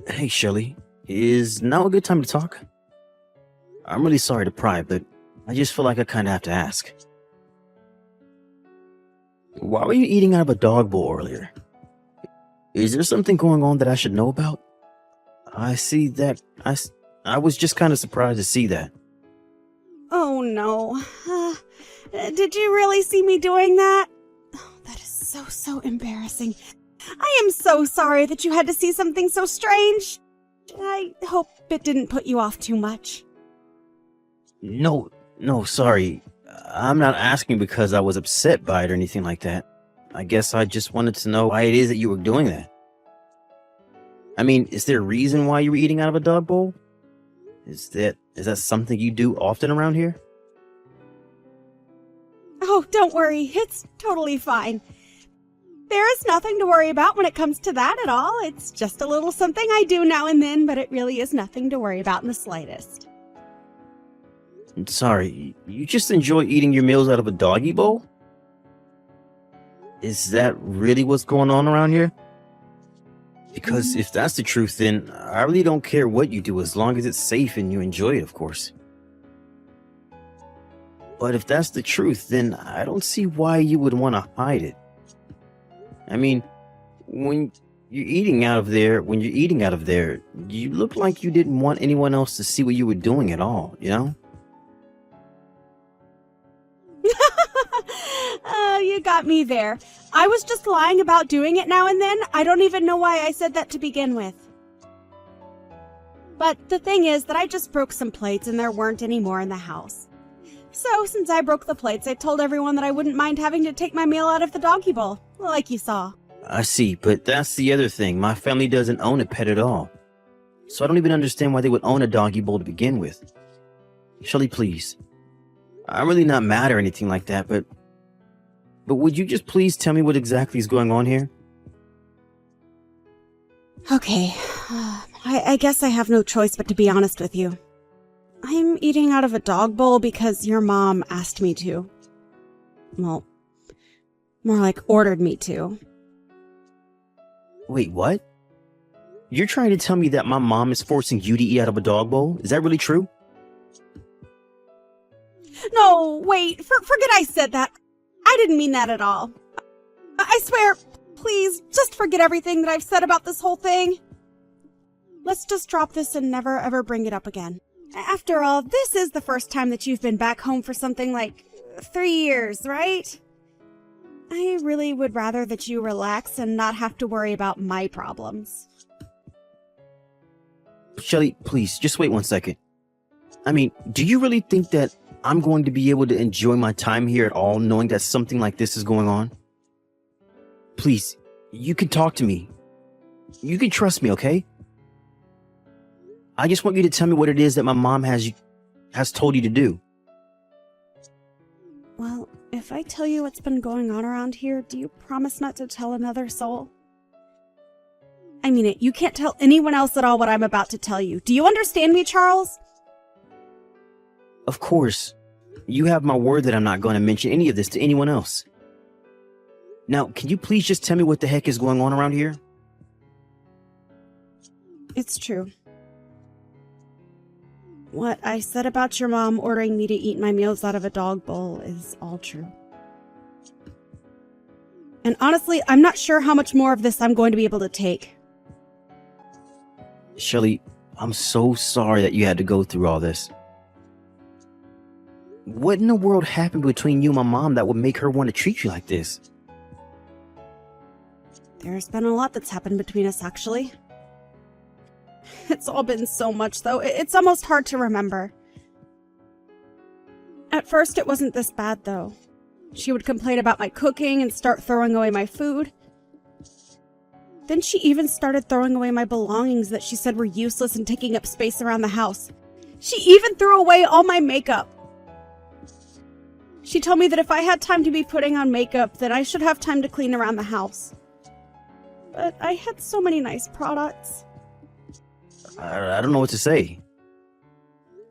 Hey, Shelly. Is now a good time to talk? I'm really sorry to pry, but I just feel like I kind of have to ask. Why were you eating out of a dog bowl earlier? Is there something going on that I should know about? I see that. I was just kind of surprised to see that. Oh no. Did you really see me doing that? Oh, that is so embarrassing. I am so sorry that you had to see something so strange. I hope it didn't put you off too much. No, sorry. I'm not asking because I was upset by it or anything like that. I guess I just wanted to know why it is that you were doing that. I mean, is there a reason why you were eating out of a dog bowl? Is that something you do often around here? Oh, don't worry. It's totally fine. There is nothing to worry about when it comes to that at all. It's just a little something I do now and then, but it really is nothing to worry about in the slightest. Sorry, you just enjoy eating your meals out of a doggy bowl? Is that really what's going on around here? Because if that's the truth, then I really don't care what you do as long as it's safe and you enjoy it, of course. But if that's the truth, then I don't see why you would want to hide it. I mean, when you're eating out of there, you look like you didn't want anyone else to see what you were doing at all, you know? You got me there. I was just lying about doing it now and then. I don't even know why I said that to begin with. But the thing is that I just broke some plates and there weren't any more in the house. So since I broke the plates, I told everyone that I wouldn't mind having to take my meal out of the doggy bowl, like you saw. I see, but that's the other thing. My family doesn't own a pet at all. So I don't even understand why they would own a doggy bowl to begin with. Shelly, please. I'm really not mad or anything like that, but would you just please tell me what exactly is going on here? Okay, I guess I have no choice but to be honest with you. I'm eating out of a dog bowl because your mom asked me to. Well, more like ordered me to. Wait, what? You're trying to tell me that my mom is forcing you to eat out of a dog bowl? Is that really true? No, wait, forget I said that. I didn't mean that at all. I swear, please, just forget everything that I've said about this whole thing. Let's just drop this and never ever bring it up again. After all, this is the first time that you've been back home for something like 3 years, right? I really would rather that you relax and not have to worry about my problems. Shelly, please, just wait 1 second. I mean, do you really think that I'm going to be able to enjoy my time here at all, knowing that something like this is going on? Please, you can talk to me. You can trust me, okay? I just want you to tell me what it is that my mom has told you to do. Well, if I tell you what's been going on around here, do you promise not to tell another soul? I mean it, you can't tell anyone else at all what I'm about to tell you. Do you understand me, Charles? Of course. You have my word that I'm not going to mention any of this to anyone else. Now, can you please just tell me what the heck is going on around here? It's true. What I said about your mom ordering me to eat my meals out of a dog bowl is all true. And honestly, I'm not sure how much more of this I'm going to be able to take. Shelly, I'm so sorry that you had to go through all this. What in the world happened between you and my mom that would make her want to treat you like this? There's been a lot that's happened between us, actually. It's all been so much, though. It's almost hard to remember. At first, it wasn't this bad, though. She would complain about my cooking and start throwing away my food. Then she even started throwing away my belongings that she said were useless and taking up space around the house. She even threw away all my makeup. She told me that if I had time to be putting on makeup, then I should have time to clean around the house. But I had so many nice products. I don't know what to say.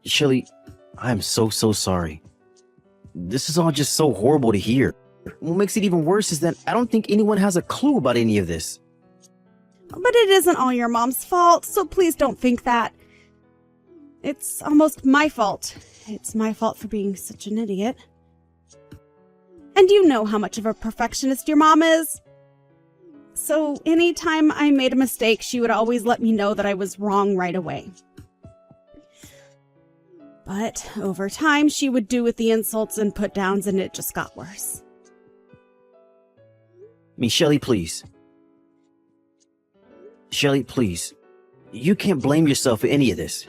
Shelly, I'm so sorry. This is all just so horrible to hear. What makes it even worse is that I don't think anyone has a clue about any of this. But it isn't all your mom's fault, so please don't think that. It's almost my fault. It's my fault for being such an idiot. And you know how much of a perfectionist your mom is. So anytime I made a mistake, she would always let me know that I was wrong right away. But over time, she would do with the insults and put-downs, and it just got worse. Shelly, please. Shelly, please. You can't blame yourself for any of this.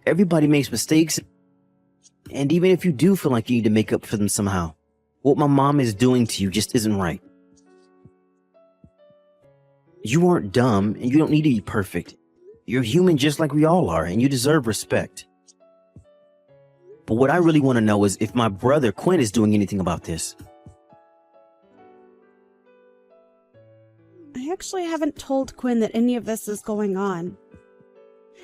Everybody makes mistakes, and even if you do feel like you need to make up for them somehow, what my mom is doing to you just isn't right. You aren't dumb, and you don't need to be perfect. You're human just like we all are, and you deserve respect. But what I really want to know is if my brother Quinn is doing anything about this. I actually haven't told Quinn that any of this is going on.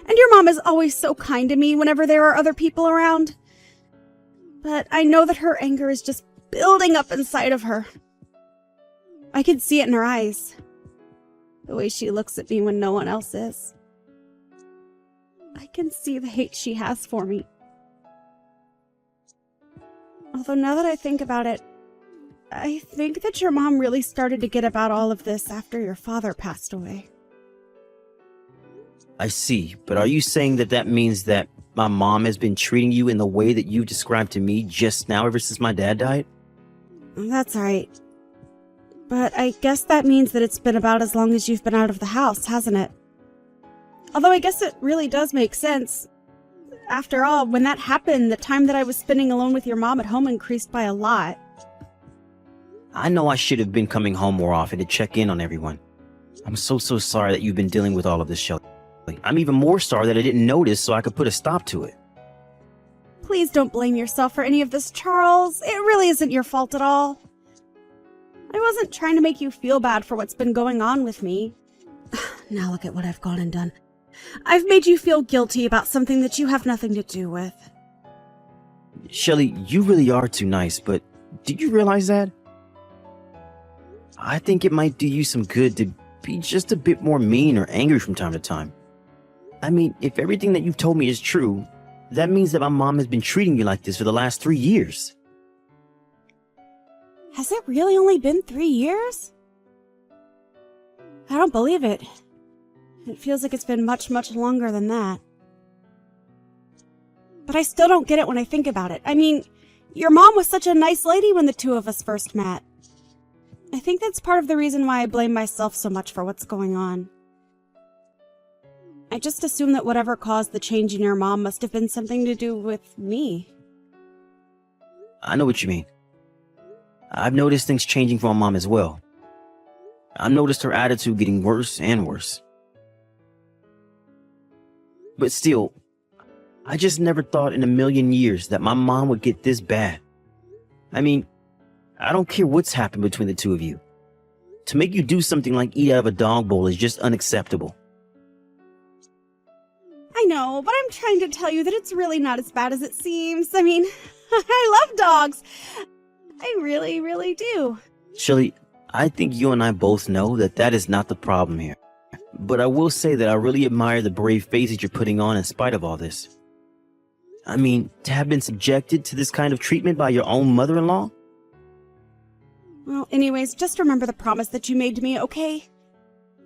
And your mom is always so kind to me whenever there are other people around. But I know that her anger is just building up inside of her. I can see it in her eyes. The way she looks at me when no one else is. I can see the hate she has for me. Although now that I think about it, I think that your mom really started to get about all of this after your father passed away. I see, but are you saying that that means that my mom has been treating you in the way that you described to me just now ever since my dad died? That's right. But I guess that means that it's been about as long as you've been out of the house, hasn't it? Although I guess it really does make sense. After all, when that happened, the time that I was spending alone with your mom at home increased by a lot. I know I should have been coming home more often to check in on everyone. I'm so sorry that you've been dealing with all of this, Shelly. I'm even more sorry that I didn't notice so I could put a stop to it. Please don't blame yourself for any of this, Charles. It really isn't your fault at all. I wasn't trying to make you feel bad for what's been going on with me. Now look at what I've gone and done. I've made you feel guilty about something that you have nothing to do with. Shelly, you really are too nice, but did you realize that? I think it might do you some good to be just a bit more mean or angry from time to time. I mean, if everything that you've told me is true, that means that my mom has been treating you like this for the last 3 years. Has it really only been 3 years? I don't believe it. It feels like it's been much longer than that. But I still don't get it when I think about it. I mean, your mom was such a nice lady when the two of us first met. I think that's part of the reason why I blame myself so much for what's going on. I just assume that whatever caused the change in your mom must have been something to do with me. I know what you mean. I've noticed things changing for my mom as well. I've noticed her attitude getting worse and worse. But still, I just never thought in a million years that my mom would get this bad. I mean, I don't care what's happened between the two of you. To make you do something like eat out of a dog bowl is just unacceptable. I know, but I'm trying to tell you that it's really not as bad as it seems. I mean, I love dogs. I really do. Shelly, I think you and I both know that that is not the problem here. But I will say that I really admire the brave face that you're putting on in spite of all this. I mean, to have been subjected to this kind of treatment by your own mother-in-law? Well, anyways, just remember the promise that you made to me, okay?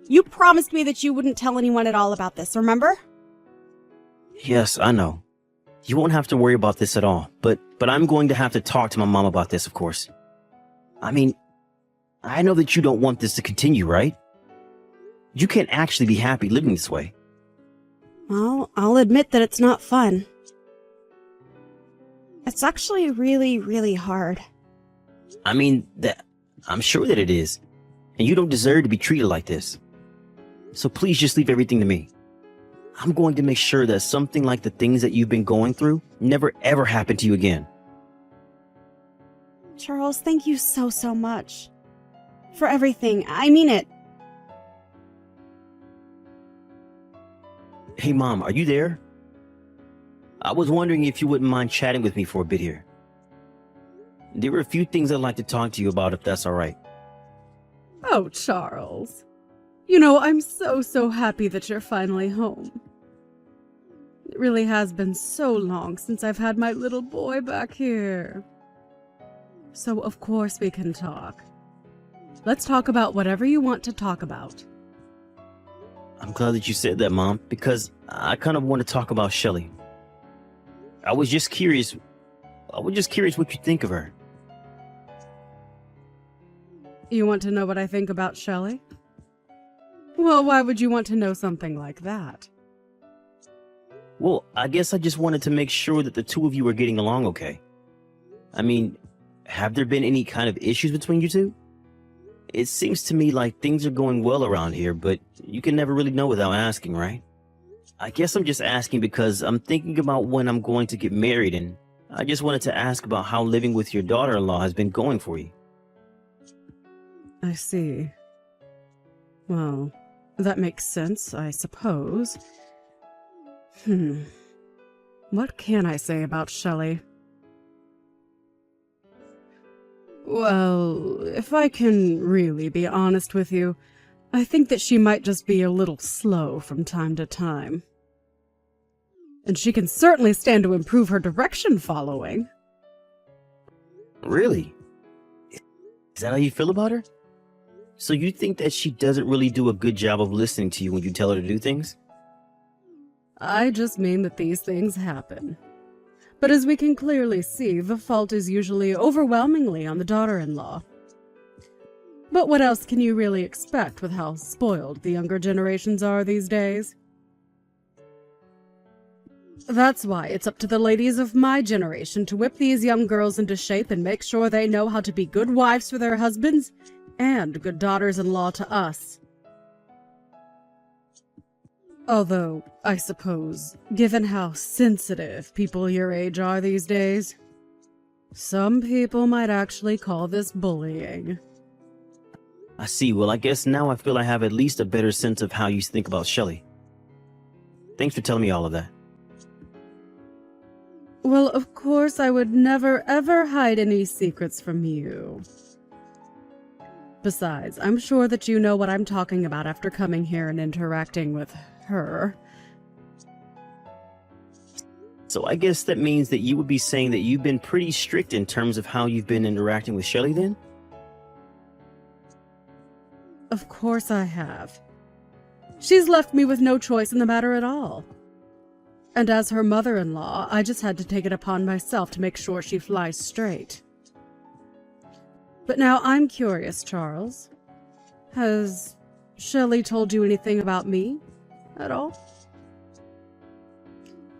You promised me that you wouldn't tell anyone at all about this, remember? Yes, I know. You won't have to worry about this at all, but I'm going to have to talk to my mom about this, of course. I mean, I know that you don't want this to continue, right? You can't actually be happy living this way. Well, I'll admit that it's not fun. It's actually really hard. I mean, I'm sure that it is. And you don't deserve to be treated like this. So please just leave everything to me. I'm going to make sure that something like the things that you've been going through never ever happen to you again. Charles, thank you so much. For everything. I mean it. Hey Mom, are you there? I was wondering if you wouldn't mind chatting with me for a bit here. There were a few things I'd like to talk to you about if that's alright. Oh, Charles. You know, I'm so happy that you're finally home. It really has been so long since I've had my little boy back here. So of course we can talk. Let's talk about whatever you want to talk about. I'm glad that you said that, Mom, because I kind of want to talk about Shelly. I was just curious what you think of her. You want to know what I think about Shelley? Well, why would you want to know something like that? Well, I guess I just wanted to make sure that the two of you are getting along okay. I mean, have there been any kind of issues between you two? It seems to me like things are going well around here, but you can never really know without asking, right? I guess I'm just asking because I'm thinking about when I'm going to get married, and I just wanted to ask about how living with your daughter-in-law has been going for you. I see. Well, that makes sense, I suppose. What can I say about Shelley? Well, if I can really be honest with you, I think that she might just be a little slow from time to time. And she can certainly stand to improve her direction following. Really? Is that how you feel about her? So you think that she doesn't really do a good job of listening to you when you tell her to do things? I just mean that these things happen. But as we can clearly see, the fault is usually overwhelmingly on the daughter-in-law. But what else can you really expect with how spoiled the younger generations are these days? That's why it's up to the ladies of my generation to whip these young girls into shape and make sure they know how to be good wives for their husbands and good daughters-in-law to us. Although, I suppose, given how sensitive people your age are these days, some people might actually call this bullying. I see. Well, I guess now I feel I have at least a better sense of how you think about Shelley. Thanks for telling me all of that. Well, of course, I would never ever hide any secrets from you. Besides, I'm sure that you know what I'm talking about after coming here and interacting with her. So I guess that means that you would be saying that you've been pretty strict in terms of how you've been interacting with Shelley then? Of course I have. She's left me with no choice in the matter at all. And as her mother-in-law, I just had to take it upon myself to make sure she flies straight. But now I'm curious, Charles. Has Shelley told you anything about me at all?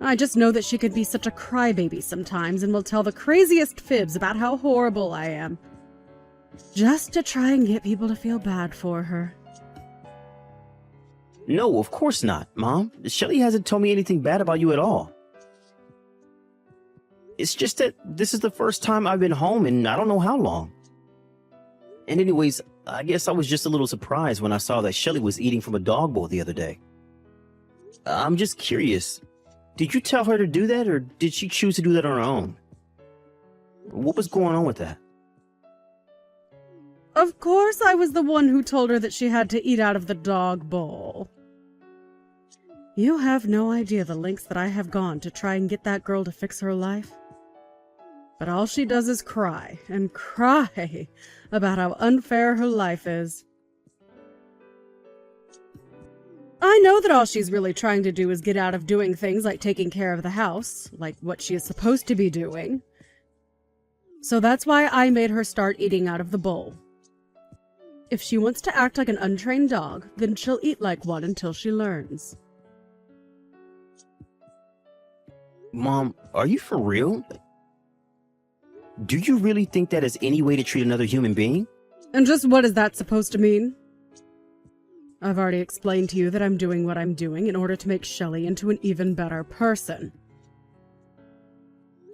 I just know that she can be such a crybaby sometimes and will tell the craziest fibs about how horrible I am, just to try and get people to feel bad for her. No, of course not, Mom. Shelley hasn't told me anything bad about you at all. It's just that this is the first time I've been home in I don't know how long. And anyways, I guess I was just a little surprised when I saw that Shelley was eating from a dog bowl the other day. I'm just curious. Did you tell her to do that, or did she choose to do that on her own? What was going on with that? Of course I was the one who told her that she had to eat out of the dog bowl. You have no idea the lengths that I have gone to try and get that girl to fix her life. But all she does is cry and cry about how unfair her life is. I know that all she's really trying to do is get out of doing things like taking care of the house, like what she is supposed to be doing. So that's why I made her start eating out of the bowl. If she wants to act like an untrained dog, then she'll eat like one until she learns. Mom, are you for real? Do you really think that is any way to treat another human being? And just what is that supposed to mean? I've already explained to you that I'm doing what I'm doing in order to make Shelley into an even better person.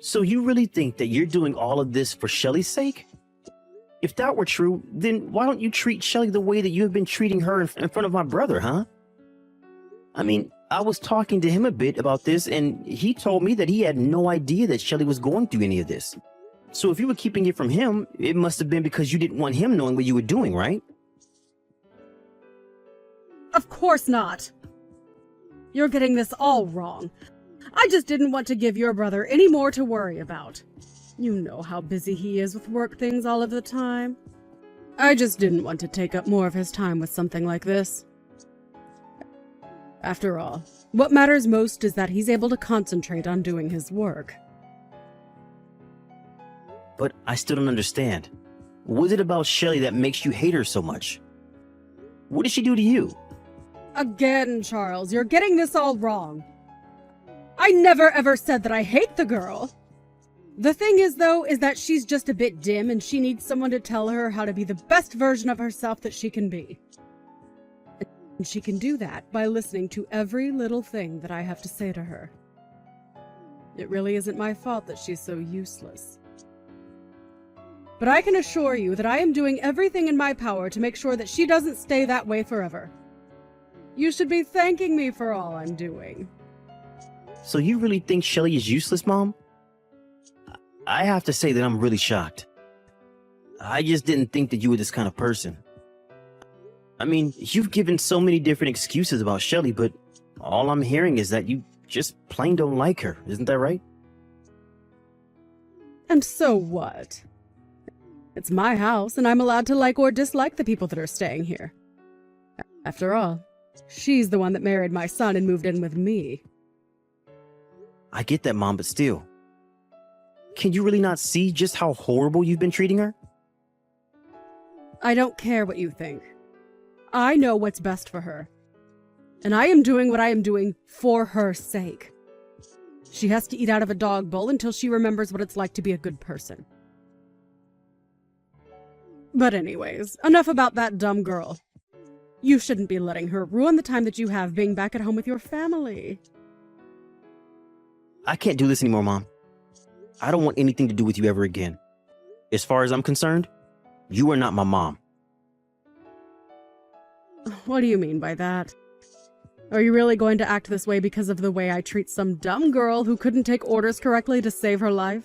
So you really think that you're doing all of this for Shelley's sake? If that were true, then why don't you treat Shelley the way that you have been treating her in front of my brother, huh? I mean, I was talking to him a bit about this, and he told me that he had no idea that Shelley was going through any of this. So if you were keeping it from him, it must have been because you didn't want him knowing what you were doing, right? course not. You're getting this all wrong. I just didn't want to give your brother any more to worry about. You know how busy he is with work things all of the time. I just didn't want to take up more of his time with something like this. After all, what matters most is that he's able to concentrate on doing his work. But I still don't understand. What is it about Shelly that makes you hate her so much? What did she do to you? Again, Charles, you're getting this all wrong. I never ever said that I hate the girl. The thing is, though, is that she's just a bit dim and she needs someone to tell her how to be the best version of herself that she can be. And she can do that by listening to every little thing that I have to say to her. It really isn't my fault that she's so useless. But I can assure you that I am doing everything in my power to make sure that she doesn't stay that way forever. You should be thanking me for all I'm doing. So you really think Shelly is useless, Mom? I have to say that I'm really shocked. I just didn't think that you were this kind of person. I mean, you've given so many different excuses about Shelly, but all I'm hearing is that you just plain don't like her. Isn't that right? And so what? It's my house, and I'm allowed to like or dislike the people that are staying here. After all, she's the one that married my son and moved in with me. I get that, Mom, but still. Can you really not see just how horrible you've been treating her? I don't care what you think. I know what's best for her. And I am doing what I am doing for her sake. She has to eat out of a dog bowl until she remembers what it's like to be a good person. But anyways, enough about that dumb girl. You shouldn't be letting her ruin the time that you have being back at home with your family. I can't do this anymore, Mom. I don't want anything to do with you ever again. As far as I'm concerned, you are not my mom. What do you mean by that? Are you really going to act this way because of the way I treat some dumb girl who couldn't take orders correctly to save her life?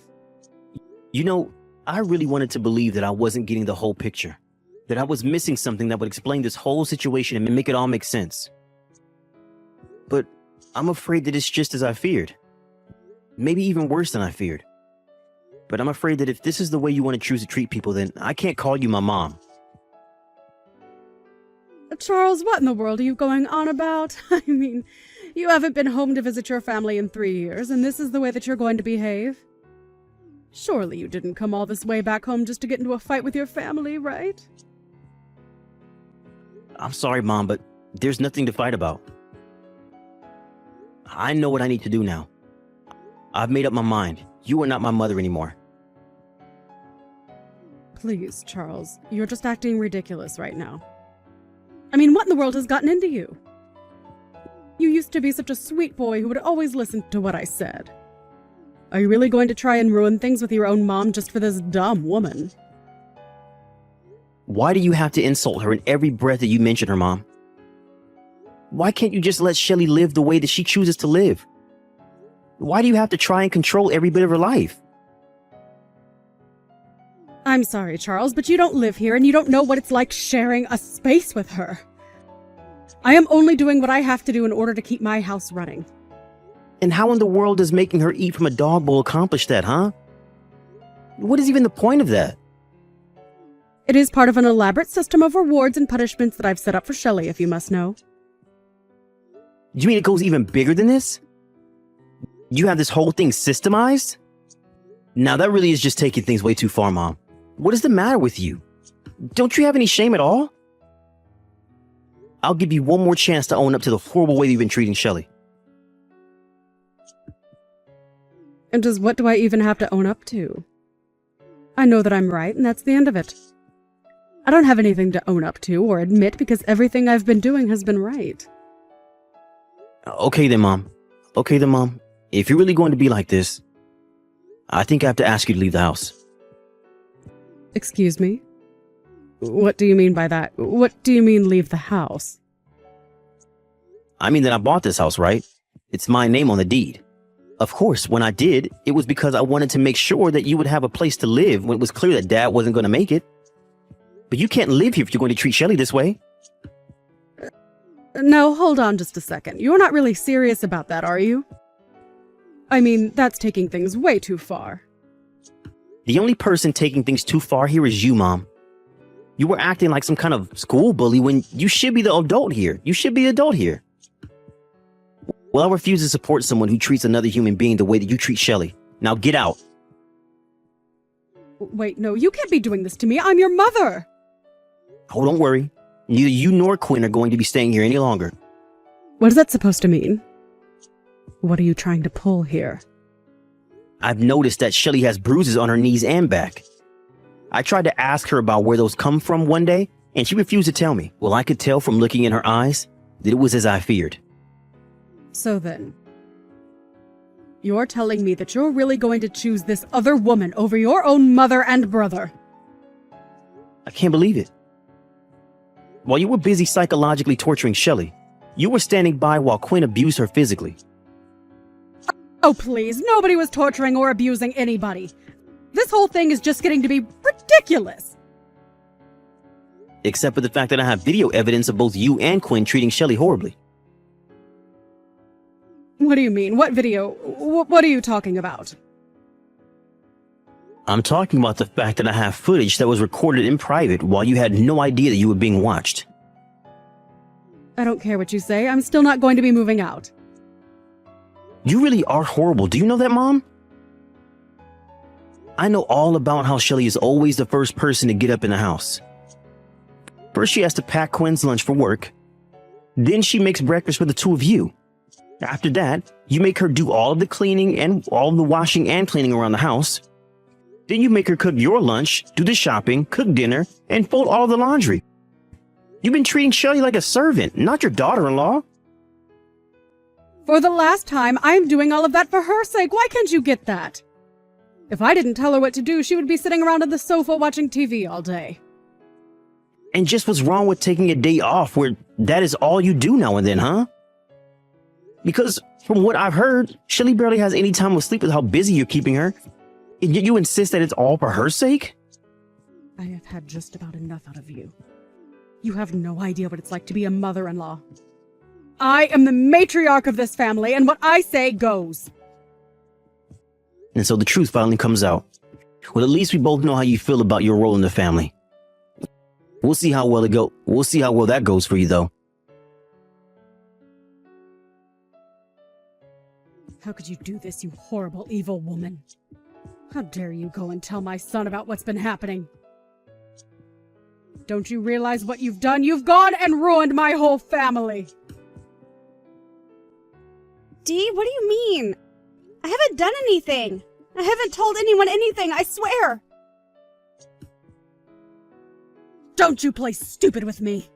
You know, I really wanted to believe that I wasn't getting the whole picture. That I was missing something that would explain this whole situation and make it all make sense. But I'm afraid that it's just as I feared. Maybe even worse than I feared. But I'm afraid that if this is the way you want to choose to treat people, then I can't call you my mom. Charles, what in the world are you going on about? I mean, you haven't been home to visit your family in 3 years, and this is the way that you're going to behave? Surely you didn't come all this way back home just to get into a fight with your family, right? I'm sorry, Mom, but there's nothing to fight about. I know what I need to do now. I've made up my mind. You are not my mother anymore. Please, Charles, you're just acting ridiculous right now. I mean, what in the world has gotten into you? You used to be such a sweet boy who would always listen to what I said. Are you really going to try and ruin things with your own mom just for this dumb woman? Why do you have to insult her in every breath that you mention her, Mom? Why can't you just let Shelly live the way that she chooses to live? Why do you have to try and control every bit of her life? I'm sorry, Charles, but you don't live here and you don't know what it's like sharing a space with her. I am only doing what I have to do in order to keep my house running. And how in the world does making her eat from a dog bowl accomplish that, huh? What is even the point of that? It is part of an elaborate system of rewards and punishments that I've set up for Shelly, if you must know. You mean it goes even bigger than this? You have this whole thing systemized? Now that really is just taking things way too far, Mom. What is the matter with you? Don't you have any shame at all? I'll give you one more chance to own up to the horrible way you've been treating Shelly. And just what do I even have to own up to? I know that I'm right, and that's the end of it. I don't have anything to own up to or admit because everything I've been doing has been right. Okay then, Mom. Okay then, Mom. If you're really going to be like this, I think I have to ask you to leave the house. Excuse me? What do you mean by that? What do you mean leave the house? I mean that I bought this house, right? It's my name on the deed. Of course, when I did, it was because I wanted to make sure that you would have a place to live when it was clear that Dad wasn't going to make it. But you can't live here if you're going to treat Shelly this way. No, hold on just a second. You're not really serious about that, are you? I mean, that's taking things way too far. The only person taking things too far here is you, Mom. You were acting like some kind of school bully when you should be the adult here. You should be the adult here. Well, I refuse to support someone who treats another human being the way that you treat Shelly. Now get out. Wait, no, you can't be doing this to me. I'm your mother. Oh, don't worry. Neither you nor Quinn are going to be staying here any longer. What is that supposed to mean? What are you trying to pull here? I've noticed that Shelly has bruises on her knees and back. I tried to ask her about where those come from one day, and she refused to tell me. Well, I could tell from looking in her eyes that it was as I feared. So then, you're telling me that you're really going to choose this other woman over your own mother and brother? I can't believe it. While you were busy psychologically torturing Shelly, you were standing by while Quinn abused her physically. Oh, please, nobody was torturing or abusing anybody. This whole thing is just getting to be ridiculous. Except for the fact that I have video evidence of both you and Quinn treating Shelly horribly. What do you mean? What video? What are you talking about? I'm talking about the fact that I have footage that was recorded in private while you had no idea that you were being watched. I don't care what you say. I'm still not going to be moving out. You really are horrible. Do you know that, Mom? I know all about how Shelly is always the first person to get up in the house. First, she has to pack Quinn's lunch for work. Then she makes breakfast for the two of you. After that, you make her do all of the cleaning and all of the washing and cleaning around the house. Then you make her cook your lunch, do the shopping, cook dinner, and fold all the laundry. You've been treating Shelly like a servant, not your daughter-in-law. For the last time, I'm doing all of that for her sake. Why can't you get that? If I didn't tell her what to do, she would be sitting around on the sofa watching TV all day. And just what's wrong with taking a day off where that is all you do now and then, huh? Because from what I've heard, Shelly barely has any time to sleep with how busy you're keeping her. And yet you insist that it's all for her sake? I have had just about enough out of you. You have no idea what it's like to be a mother-in-law. I am the matriarch of this family, and what I say goes. And so the truth finally comes out. Well, at least we both know how you feel about your role in the family. We'll see how well that goes for you, though. How could you do this, you horrible, evil woman? How dare you go and tell my son about what's been happening? Don't you realize what you've done? You've gone and ruined my whole family! Dee, what do you mean? I haven't done anything. I haven't told anyone anything, I swear. Don't you play stupid with me.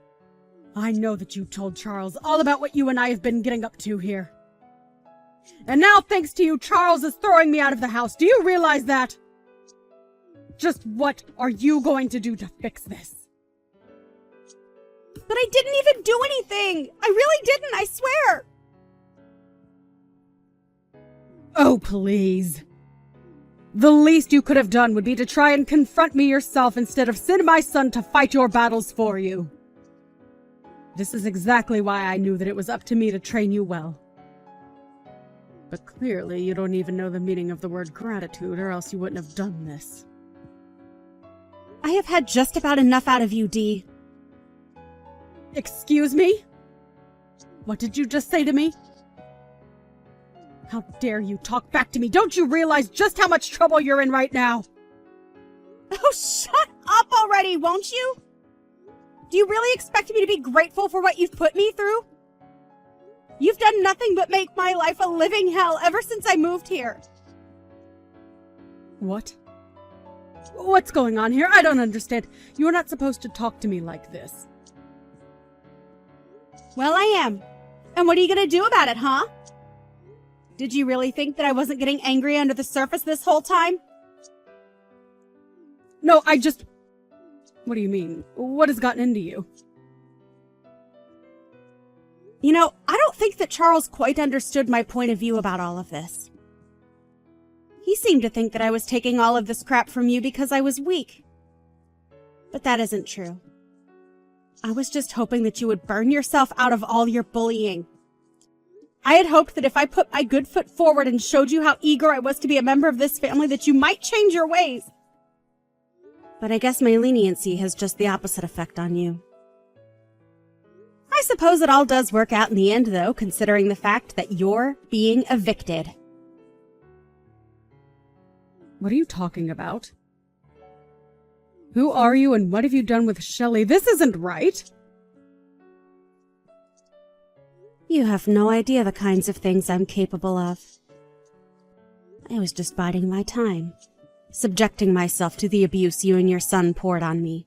I know that you told Charles all about what you and I have been getting up to here. And now, thanks to you, Charles is throwing me out of the house. Do you realize that? Just what are you going to do to fix this? But I didn't even do anything. I really didn't, I swear. Oh, please. The least you could have done would be to try and confront me yourself instead of send my son to fight your battles for you. This is exactly why I knew that it was up to me to train you well. But clearly you don't even know the meaning of the word gratitude, or else you wouldn't have done this. I have had just about enough out of you, Dee. Excuse me? What did you just say to me? How dare you talk back to me? Don't you realize just how much trouble you're in right now? Oh, shut up already, won't you? Do you really expect me to be grateful for what you've put me through? You've done nothing but make my life a living hell ever since I moved here. What? What's going on here? I don't understand. You're not supposed to talk to me like this. Well, I am. And what are you gonna do about it, huh? Did you really think that I wasn't getting angry under the surface this whole time? No, What do you mean? What has gotten into you? You know, I don't think that Charles quite understood my point of view about all of this. He seemed to think that I was taking all of this crap from you because I was weak. But that isn't true. I was just hoping that you would burn yourself out of all your bullying. I had hoped that if I put my good foot forward and showed you how eager I was to be a member of this family, that you might change your ways. But I guess my leniency has just the opposite effect on you. I suppose it all does work out in the end, though, considering the fact that you're being evicted. What are you talking about? Who are you and what have you done with Shelley? This isn't right. You have no idea the kinds of things I'm capable of. I was just biding my time, subjecting myself to the abuse you and your son poured on me.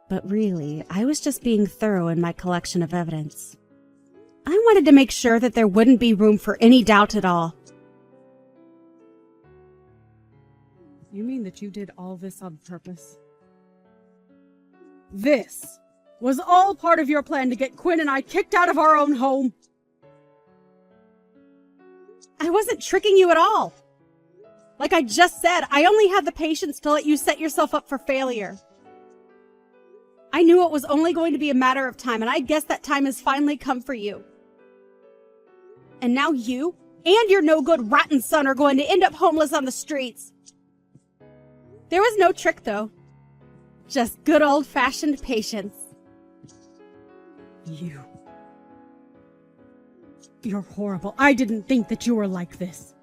But really, I was just being thorough in my collection of evidence. I wanted to make sure that there wouldn't be room for any doubt at all. You mean that you did all this on purpose? This was all part of your plan to get Quinn and I kicked out of our own home. I wasn't tricking you at all. Like I just said, I only had the patience to let you set yourself up for failure. I knew it was only going to be a matter of time, and I guess that time has finally come for you. And now you and your no-good rotten son are going to end up homeless on the streets. There was no trick, though. Just good old-fashioned patience. You're horrible. I didn't think that you were like this.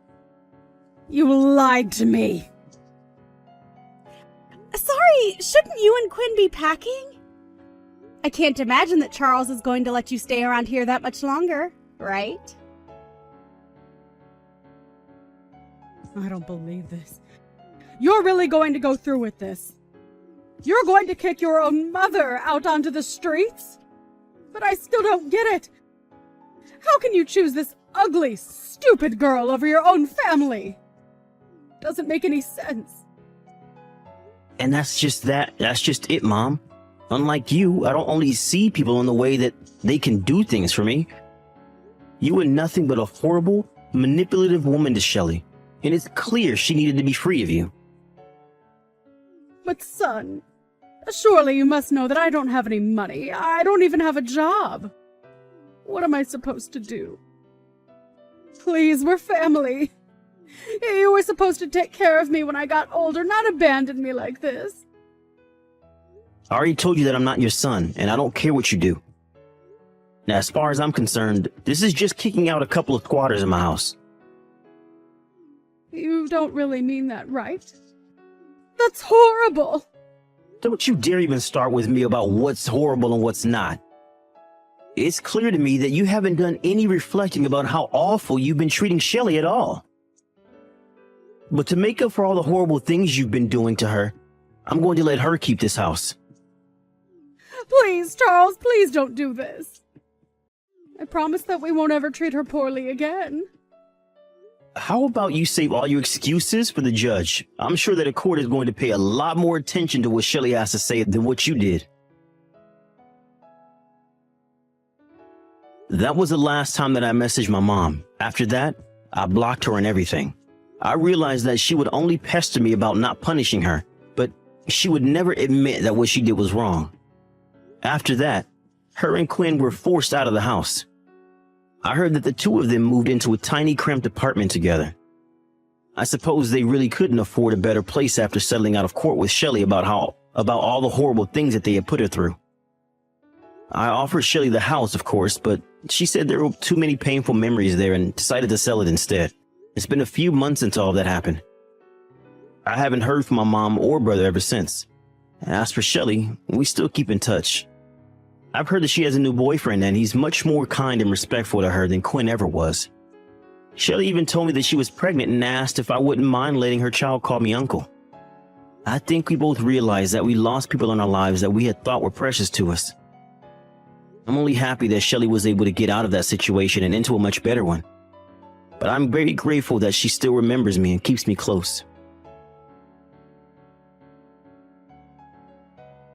You lied to me. Sorry, shouldn't you and Quinn be packing? I can't imagine that Charles is going to let you stay around here that much longer, right? I don't believe this. You're really going to go through with this. You're going to kick your own mother out onto the streets? But I still don't get it. How can you choose this ugly, stupid girl over your own family? Doesn't make any sense. And that's just it, Mom. Unlike you, I don't only see people in the way that they can do things for me. You were nothing but a horrible, manipulative woman to Shelley, and it's clear she needed to be free of you. But son, surely you must know that I don't have any money. I don't even have a job. What am I supposed to do? Please, we're family. You were supposed to take care of me when I got older, not abandon me like this. I already told you that I'm not your son, and I don't care what you do. Now, as far as I'm concerned, this is just kicking out a couple of squatters in my house. You don't really mean that, right? That's horrible. Don't you dare even start with me about what's horrible and what's not. It's clear to me that you haven't done any reflecting about how awful you've been treating Shelley at all. But to make up for all the horrible things you've been doing to her, I'm going to let her keep this house. Please, Charles, please don't do this. I promise that we won't ever treat her poorly again. How about you save all your excuses for the judge? I'm sure that a court is going to pay a lot more attention to what Shelley has to say than what you did. That was the last time that I messaged my mom. After that, I blocked her and everything. I realized that she would only pester me about not punishing her, but she would never admit that what she did was wrong. After that, her and Quinn were forced out of the house. I heard that the two of them moved into a tiny cramped apartment together. I suppose they really couldn't afford a better place after settling out of court with Shelley about all the horrible things that they had put her through. I offered Shelley the house, of course, but she said there were too many painful memories there and decided to sell it instead. It's been a few months since all of that happened. I haven't heard from my mom or brother ever since. As for Shelley, we still keep in touch. I've heard that she has a new boyfriend and he's much more kind and respectful to her than Quinn ever was. Shelley even told me that she was pregnant and asked if I wouldn't mind letting her child call me uncle. I think we both realized that we lost people in our lives that we had thought were precious to us. I'm only happy that Shelley was able to get out of that situation and into a much better one. But I'm very grateful that she still remembers me and keeps me close.